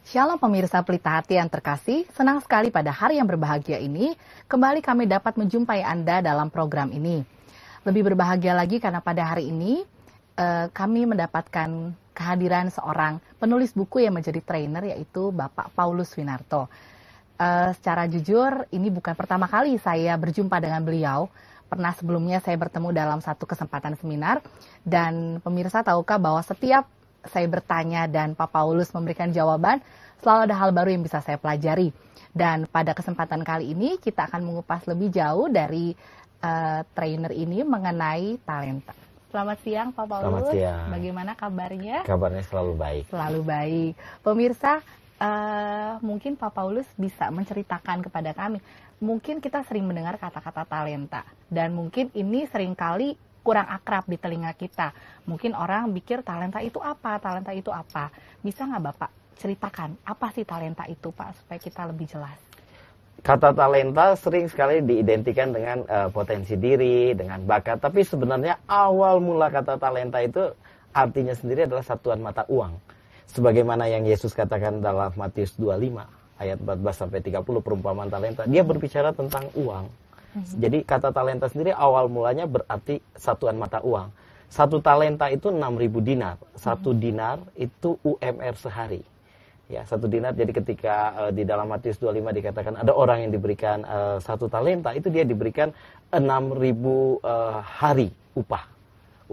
Shalom pemirsa Pelita Hati yang terkasih, senang sekali pada hari yang berbahagia ini, kembali kami dapat menjumpai Anda dalam program ini. Lebih berbahagia lagi karena pada hari ini, kami mendapatkan kehadiran seorang penulis buku yang menjadi trainer, yaitu Bapak Paulus Winarto. Secara jujur, ini bukan pertama kali saya berjumpa dengan beliau. Pernah sebelumnya saya bertemu dalam satu kesempatan seminar, dan pemirsa tahukah bahwa setiap saya bertanya dan Pak Paulus memberikan jawaban, selalu ada hal baru yang bisa saya pelajari. Dan pada kesempatan kali ini kita akan mengupas lebih jauh dari trainer ini mengenai talenta. Selamat siang Pak Paulus. Selamat siang. Bagaimana kabarnya? Kabarnya selalu baik. Selalu baik. Pemirsa, mungkin Pak Paulus bisa menceritakan kepada kami. Mungkin kita sering mendengar kata-kata talenta, dan mungkin ini seringkali kurang akrab di telinga kita. Mungkin orang pikir talenta itu apa, talenta itu apa. Bisa nggak Bapak ceritakan apa sih talenta itu Pak, supaya kita lebih jelas? Kata talenta sering sekali diidentikan dengan potensi diri, dengan bakat. Tapi sebenarnya awal mula kata talenta itu artinya sendiri adalah satuan mata uang. Sebagaimana yang Yesus katakan dalam Matius 25 ayat 14-30 perumpamaan talenta. Dia berbicara tentang uang. Jadi kata talenta sendiri awal mulanya berarti satuan mata uang. Satu talenta itu 6.000 dinar. Satu dinar itu UMR sehari. Ya, satu dinar. Jadi ketika di dalam Matius 25 dikatakan ada orang yang diberikan satu talenta, itu dia diberikan 6.000 hari upah.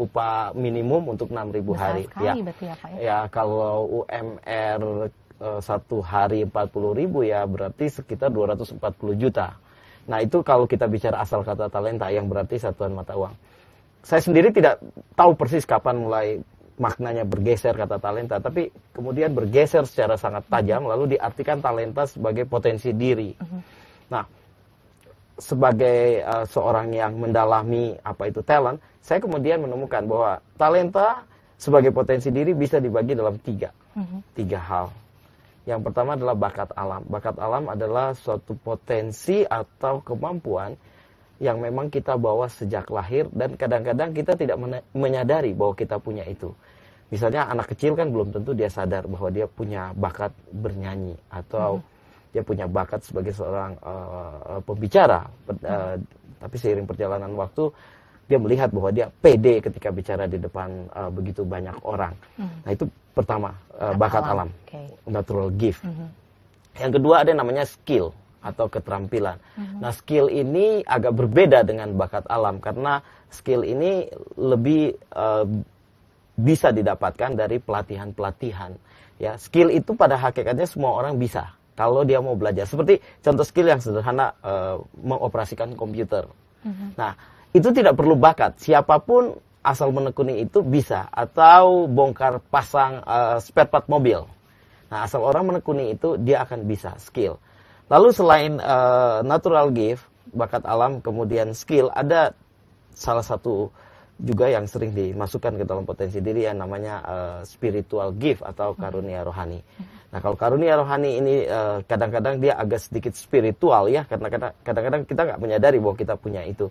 Upah minimum untuk 6.000 hari. Sekali, Ya. berarti ya Pak ya? Ya, kalau UMR satu hari 40.000 ya berarti sekitar 240 juta. Nah itu kalau kita bicara asal kata talenta yang berarti satuan mata uang. Saya sendiri tidak tahu persis kapan mulai maknanya bergeser kata talenta, tapi kemudian bergeser secara sangat tajam lalu diartikan talenta sebagai potensi diri. Nah, sebagai seorang yang mendalami apa itu talent, saya kemudian menemukan bahwa talenta sebagai potensi diri bisa dibagi dalam tiga hal. Yang pertama adalah bakat alam. Bakat alam adalah suatu potensi atau kemampuan yang memang kita bawa sejak lahir dan kadang-kadang kita tidak menyadari bahwa kita punya itu. Misalnya anak kecil kan belum tentu dia sadar bahwa dia punya bakat bernyanyi atau dia punya bakat sebagai seorang pembicara. Tapi seiring perjalanan waktu dia melihat bahwa dia pede ketika bicara di depan begitu banyak orang. Nah itu pertama, bakat alam. Okay. Natural gift. Yang kedua ada namanya skill atau keterampilan. Nah skill ini agak berbeda dengan bakat alam karena skill ini lebih bisa didapatkan dari pelatihan-pelatihan. Ya, skill itu pada hakikatnya semua orang bisa kalau dia mau belajar. Seperti contoh skill yang sederhana, mengoperasikan komputer. Nah itu tidak perlu bakat, siapapun asal menekuni itu bisa. Atau bongkar pasang spare part mobil. Nah asal orang menekuni itu dia akan bisa, skill. Lalu selain natural gift, bakat alam, kemudian skill, ada salah satu juga yang sering dimasukkan ke dalam potensi diri yang namanya spiritual gift atau karunia rohani. Nah kalau karunia rohani ini kadang-kadang dia agak sedikit spiritual ya, karena kadang-kadang kita nggak menyadari bahwa kita punya itu.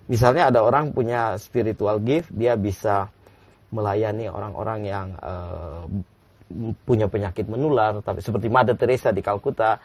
Misalnya ada orang punya spiritual gift, dia bisa melayani orang-orang yang punya penyakit menular, tapi seperti Mother Teresa di Kalkuta,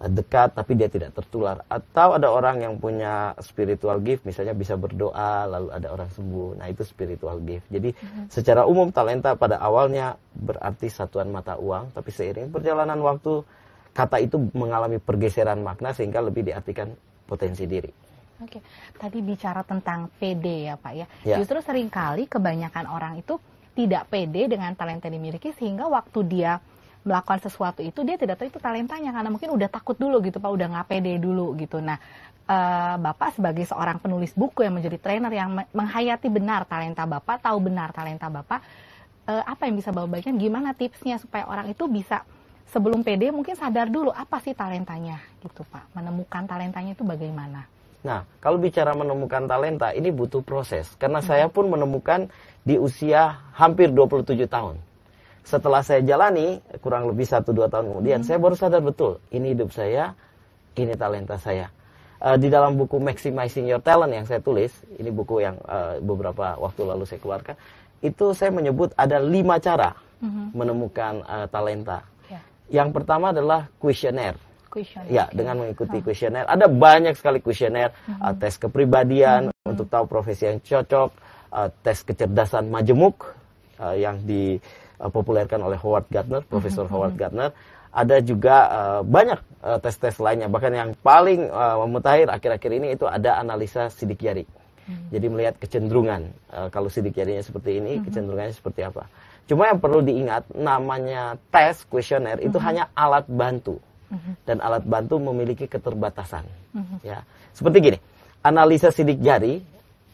dekat tapi dia tidak tertular. Atau ada orang yang punya spiritual gift, misalnya bisa berdoa lalu ada orang sembuh. Nah itu spiritual gift. Jadi secara umum talenta pada awalnya berarti satuan mata uang, tapi seiring perjalanan waktu kata itu mengalami pergeseran makna sehingga lebih diartikan potensi diri. Oke, tadi bicara tentang pede ya Pak ya. Justru seringkali kebanyakan orang itu tidak pede dengan talenta yang dimiliki, sehingga waktu dia melakukan sesuatu itu dia tidak tahu itu talentanya karena mungkin udah takut dulu gitu Pak, udah nggak pede dulu gitu. Nah, Bapak sebagai seorang penulis buku yang menjadi trainer yang menghayati benar talenta Bapak, tahu benar talenta Bapak, apa yang bisa Bapak bagikan? Gimana tipsnya supaya orang itu bisa sebelum pede mungkin sadar dulu apa sih talentanya gitu Pak, menemukan talentanya itu bagaimana? Nah, kalau bicara menemukan talenta, ini butuh proses. Karena saya pun menemukan di usia hampir 27 tahun. Setelah saya jalani, kurang lebih 1-2 tahun kemudian, saya baru sadar betul, ini hidup saya, ini talenta saya. Di dalam buku Maximizing Your Talent yang saya tulis, ini buku yang beberapa waktu lalu saya keluarkan, itu saya menyebut ada 5 cara menemukan talenta. Yang pertama adalah kuesioner. Ya, Okay. dengan mengikuti kuesioner. Ada banyak sekali kuesioner, tes kepribadian untuk tahu profesi yang cocok, tes kecerdasan majemuk yang dipopulerkan oleh Howard Gardner, Profesor Howard Gardner. Ada juga banyak tes-tes lainnya. Bahkan yang paling mutakhir akhir-akhir ini itu ada analisa sidik jari. Jadi melihat kecenderungan. Kalau sidik jarinya seperti ini, kecenderungannya seperti apa. Cuma yang perlu diingat, namanya tes kuesioner itu hanya alat bantu. Dan alat bantu memiliki keterbatasan. Ya, seperti gini, analisa sidik jari,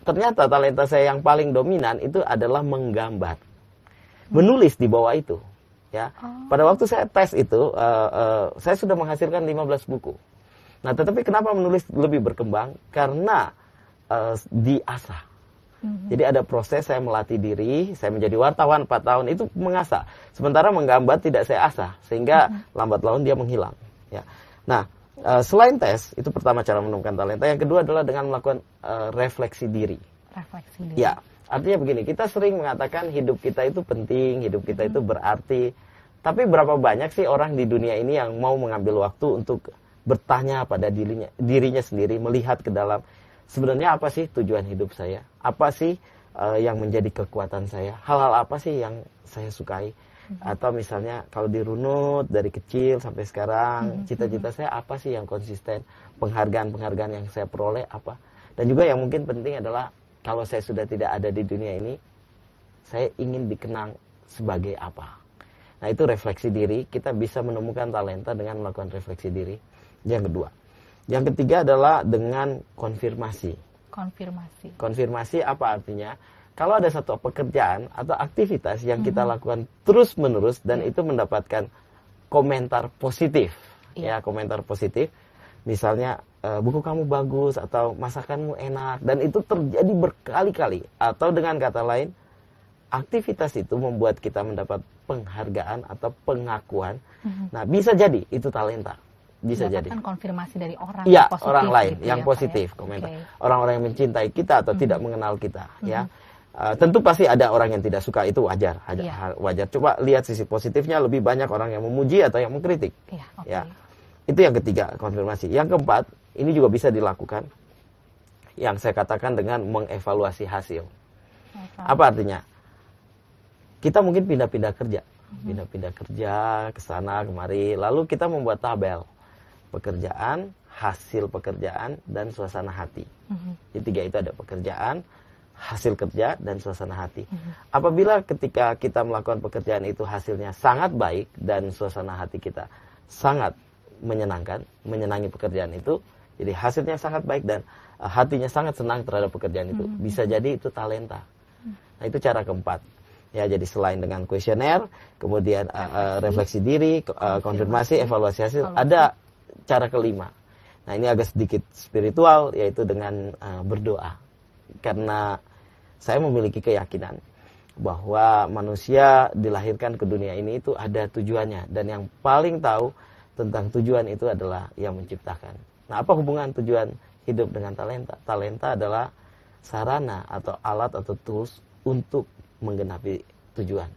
ternyata talenta saya yang paling dominan itu adalah menggambar, menulis di bawah itu. Ya, pada waktu saya tes itu, saya sudah menghasilkan 15 buku. Nah, tetapi kenapa menulis lebih berkembang? Karena diasah. Jadi ada proses saya melatih diri, saya menjadi wartawan 4 tahun, itu mengasah. Sementara menggambar tidak saya asah, sehingga lambat laun dia menghilang. Ya. Nah, selain tes, itu pertama cara menemukan talenta. Yang kedua adalah dengan melakukan refleksi diri. Refleksi diri. Ya, artinya begini, kita sering mengatakan hidup kita itu penting, hidup kita itu berarti. Tapi berapa banyak sih orang di dunia ini yang mau mengambil waktu untuk bertanya pada dirinya sendiri, melihat ke dalam, sebenarnya apa sih tujuan hidup saya? Apa sih yang menjadi kekuatan saya? Hal-hal apa sih yang saya sukai? Atau misalnya kalau dirunut dari kecil sampai sekarang, cita-cita saya apa sih yang konsisten? Penghargaan-penghargaan yang saya peroleh apa? Dan juga yang mungkin penting adalah kalau saya sudah tidak ada di dunia ini, saya ingin dikenang sebagai apa? Nah, itu refleksi diri. Kita bisa menemukan talenta dengan melakukan refleksi diri. Yang kedua. Yang ketiga adalah dengan konfirmasi. Konfirmasi. Konfirmasi apa artinya? Kalau ada satu pekerjaan atau aktivitas yang kita lakukan terus-menerus dan itu mendapatkan komentar positif, ya, komentar positif. Misalnya, buku kamu bagus atau masakanmu enak, dan itu terjadi berkali-kali. Atau dengan kata lain, aktivitas itu membuat kita mendapat penghargaan atau pengakuan. Nah, bisa jadi itu talenta. Bisa jadi konfirmasi dari orang ya, positif, orang lain gitu yang ya, positif Pak, ya? komentar. Okay. Orang-orang yang mencintai kita atau tidak mengenal kita, ya. Tentu pasti ada orang yang tidak suka, itu wajar, wajar. Coba lihat sisi positifnya, lebih banyak orang yang memuji atau yang mengkritik. Ya, itu yang ketiga, konfirmasi. Yang keempat, ini juga bisa dilakukan, yang saya katakan dengan mengevaluasi hasil. Apa artinya? Kita mungkin pindah-pindah kerja, pindah-pindah kerja ke sana kemari, lalu kita membuat tabel pekerjaan, hasil pekerjaan, dan suasana hati. Jadi 3 itu ada: pekerjaan, hasil kerja, dan suasana hati. Apabila ketika kita melakukan pekerjaan itu hasilnya sangat baik dan suasana hati kita sangat menyenangkan, menyenangi pekerjaan itu, jadi hasilnya sangat baik dan hatinya sangat senang terhadap pekerjaan itu, bisa jadi itu talenta. Nah, itu cara keempat. Ya, jadi selain dengan kuesioner, kemudian refleksi diri, konfirmasi, evaluasi hasil, ada cara kelima. Nah, ini agak sedikit spiritual, yaitu dengan berdoa. Karena saya memiliki keyakinan bahwa manusia dilahirkan ke dunia ini itu ada tujuannya, dan yang paling tahu tentang tujuan itu adalah yang menciptakan. Nah, apa hubungan tujuan hidup dengan talenta? Talenta adalah sarana atau alat atau tools untuk menggenapi tujuan.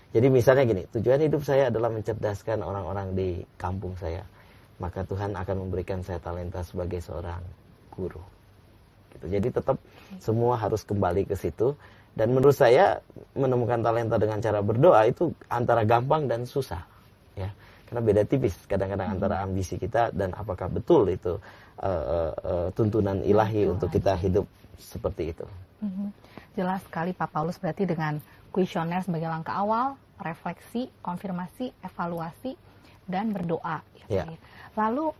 Jadi misalnya gini, tujuan hidup saya adalah mencerdaskan orang-orang di kampung saya. Maka Tuhan akan memberikan saya talenta sebagai seorang guru. Gitu. Jadi tetap semua harus kembali ke situ. Dan menurut saya menemukan talenta dengan cara berdoa itu antara gampang dan susah. Ya, karena beda tipis kadang-kadang antara ambisi kita dan apakah betul itu tuntunan ilahi untuk kita hidup seperti itu. Jelas sekali Pak Paulus, berarti dengan kuesioner sebagai langkah awal, refleksi, konfirmasi, evaluasi, dan berdoa. Ya. Lalu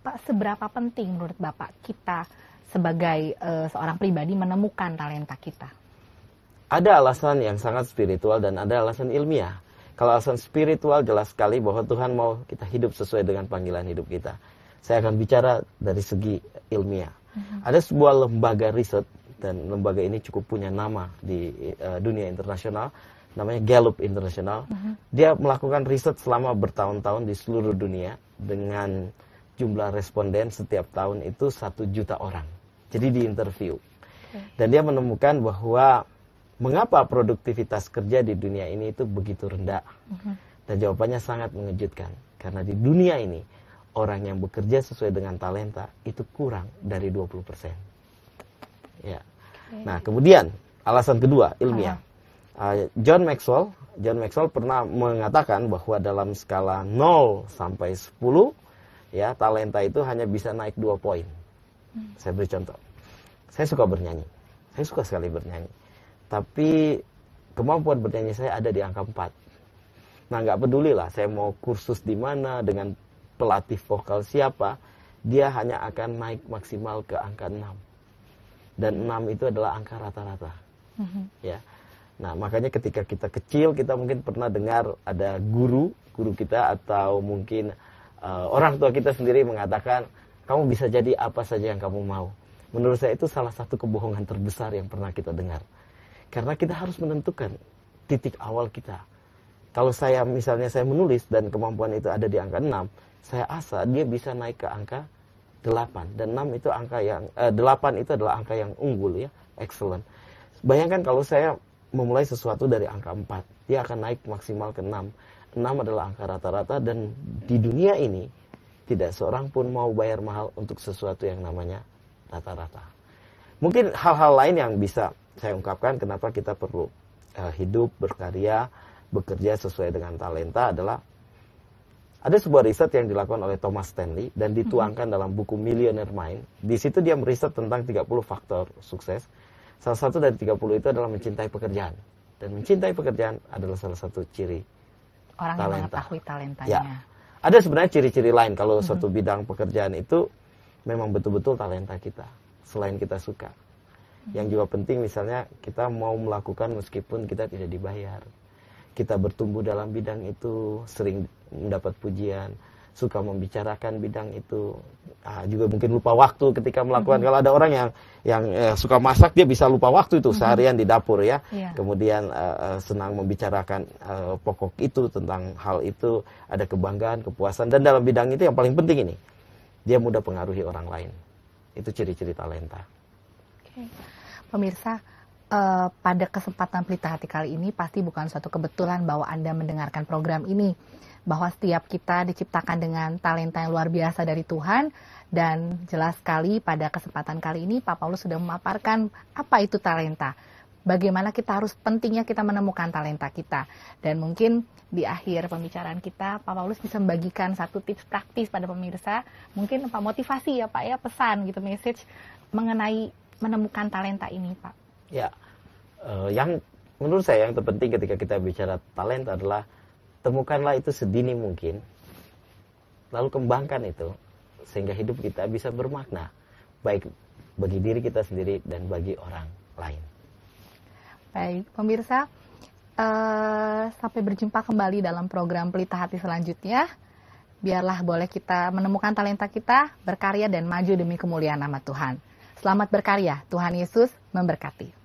Pak, seberapa penting menurut Bapak kita sebagai seorang pribadi menemukan talenta kita? Ada alasan yang sangat spiritual dan ada alasan ilmiah. Kalau alasan spiritual jelas sekali bahwa Tuhan mau kita hidup sesuai dengan panggilan hidup kita. Saya akan bicara dari segi ilmiah. Ada sebuah lembaga riset, dan lembaga ini cukup punya nama di dunia internasional, namanya Gallup International. Dia melakukan riset selama bertahun-tahun di seluruh dunia dengan jumlah responden setiap tahun itu 1 juta orang. Jadi diinterview. Dan dia menemukan bahwa mengapa produktivitas kerja di dunia ini itu begitu rendah. Dan jawabannya sangat mengejutkan. Karena di dunia ini, orang yang bekerja sesuai dengan talenta itu kurang dari 20%. Ya. Nah, kemudian alasan kedua ilmiah. John Maxwell pernah mengatakan bahwa dalam skala 0 sampai 10, ya, talenta itu hanya bisa naik 2 poin. Saya beri contoh. Saya suka bernyanyi. Saya suka sekali bernyanyi. Tapi kemampuan bernyanyi saya ada di angka 4. Nah, nggak peduli lah saya mau kursus di mana, dengan pelatih vokal siapa, dia hanya akan naik maksimal ke angka 6. Dan 6 itu adalah angka rata-rata. Ya. Nah, makanya ketika kita kecil, kita mungkin pernah dengar ada guru kita atau mungkin orang tua kita sendiri mengatakan, kamu bisa jadi apa saja yang kamu mau. Menurut saya itu salah satu kebohongan terbesar yang pernah kita dengar. Karena kita harus menentukan titik awal kita. Kalau misalnya saya menulis dan kemampuan itu ada di angka 6, saya asa dia bisa naik ke angka 8. Dan 6 itu angka yang 8 itu adalah angka yang unggul, ya, excellent. Bayangkan kalau saya memulai sesuatu dari angka 4, dia akan naik maksimal ke 6. 6 adalah angka rata-rata, dan di dunia ini tidak seorang pun mau bayar mahal untuk sesuatu yang namanya rata-rata. Mungkin hal-hal lain yang bisa saya ungkapkan kenapa kita perlu hidup, berkarya, bekerja sesuai dengan talenta adalah ada sebuah riset yang dilakukan oleh Thomas Stanley dan dituangkan dalam buku Millionaire Mind. Di situ dia meriset tentang 30 faktor sukses. Salah satu dari 30 itu adalah mencintai pekerjaan. Dan mencintai pekerjaan adalah salah satu ciri orang talenta. yang mengetahui talentanya. Ya. Ada sebenarnya ciri-ciri lain kalau suatu bidang pekerjaan itu memang betul-betul talenta kita, selain kita suka. Yang juga penting misalnya kita mau melakukan meskipun kita tidak dibayar. Kita bertumbuh dalam bidang itu, sering mendapat pujian, suka membicarakan bidang itu. Juga mungkin lupa waktu ketika melakukan. Kalau ada orang yang suka masak, dia bisa lupa waktu itu seharian di dapur, ya. Kemudian senang membicarakan pokok itu, tentang hal itu, ada kebanggaan, kepuasan. Dan dalam bidang itu yang paling penting ini, dia mudah pengaruhi orang lain. Itu ciri-ciri talenta. Oke. Pemirsa, pada kesempatan Pelita Hati kali ini pasti bukan suatu kebetulan bahwa Anda mendengarkan program ini. Bahwa setiap kita diciptakan dengan talenta yang luar biasa dari Tuhan. Dan jelas sekali pada kesempatan kali ini Pak Paulus sudah memaparkan apa itu talenta. Bagaimana pentingnya kita menemukan talenta kita. Dan mungkin di akhir pembicaraan kita, Pak Paulus bisa membagikan satu tips praktis pada pemirsa. Mungkin Pak, motivasi ya Pak, ya, pesan gitu, message mengenai menemukan talenta ini, Pak. Ya, yang menurut saya yang terpenting ketika kita bicara talenta adalah temukanlah itu sedini mungkin, lalu kembangkan itu sehingga hidup kita bisa bermakna, baik bagi diri kita sendiri dan bagi orang lain. Baik, pemirsa, sampai berjumpa kembali dalam program Pelita Hati selanjutnya. Biarlah boleh kita menemukan talenta kita, berkarya dan maju demi kemuliaan nama Tuhan. Selamat berkarya, Tuhan Yesus memberkati.